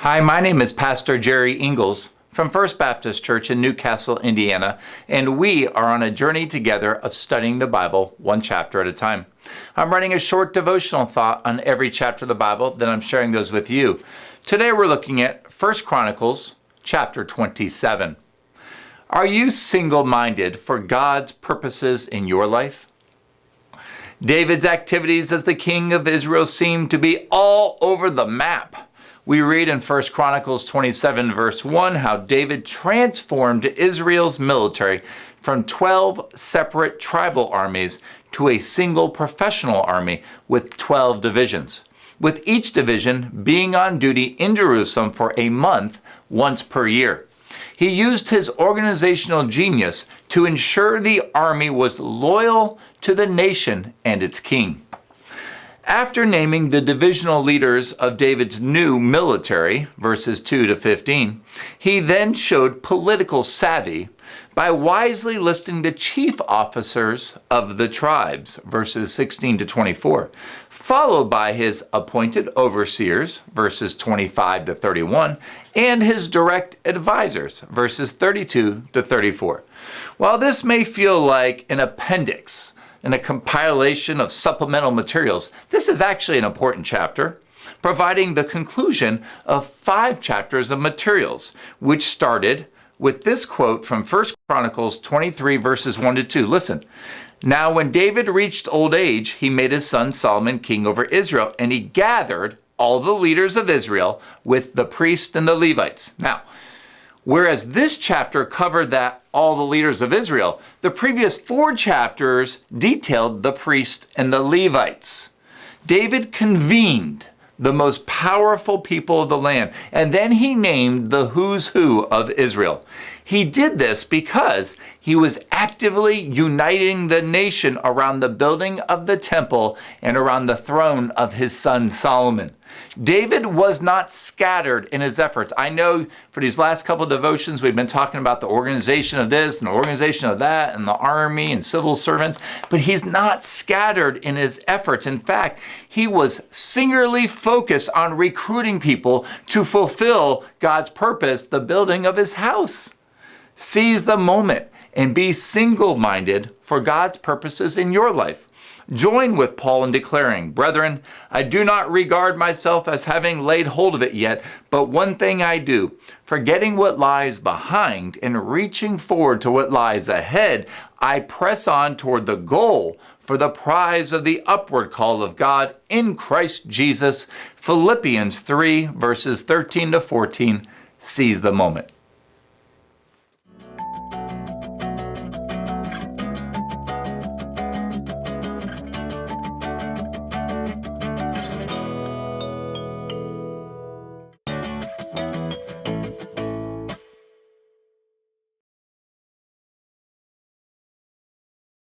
Hi, my name is Pastor Jerry Ingalls from First Baptist Church in Newcastle, Indiana, and we are on a journey together of studying the Bible one chapter at a time. I'm writing a short devotional thought on every chapter of the Bible, then I'm sharing those with you. Today we're looking at 1 Chronicles chapter 27. Are you single-minded for God's purposes in your life? David's activities as the king of Israel seem to be all over the map. We read in 1 Chronicles 27 verse 1 how David transformed Israel's military from 12 separate tribal armies to a single professional army with 12 divisions, with each division being on duty in Jerusalem for a month once per year. He used his organizational genius to ensure the army was loyal to the nation and its king. After naming the divisional leaders of David's new military, verses 2 to 15, he then showed political savvy by wisely listing the chief officers of the tribes, verses 16 to 24, followed by his appointed overseers, verses 25 to 31, and his direct advisors, verses 32 to 34. While this may feel like an appendix, and a compilation of supplemental materials, this is actually an important chapter, providing the conclusion of 5 chapters of materials, which started with this quote from 1 Chronicles 23, verses 1 to 2. Listen, "Now when David reached old age, he made his son Solomon king over Israel, and he gathered all the leaders of Israel with the priests and the Levites." Now, whereas this chapter covered that all the leaders of Israel, the previous 4 chapters detailed the priests and the Levites. David convened the most powerful people of the land, and then he named the who's who of Israel. He did this because he was actively uniting the nation around the building of the temple and around the throne of his son Solomon. David was not scattered in his efforts. I know for these last couple of devotions, we've been talking about the organization of this and the organization of that and the army and civil servants, but he's not scattered in his efforts. In fact, he was singularly focused on recruiting people to fulfill God's purpose, the building of his house. Seize the moment and be single-minded for God's purposes in your life. Join with Paul in declaring, "Brethren, I do not regard myself as having laid hold of it yet, but one thing I do, forgetting what lies behind and reaching forward to what lies ahead, I press on toward the goal for the prize of the upward call of God in Christ Jesus." Philippians 3, verses 13 to 14. Seize the moment.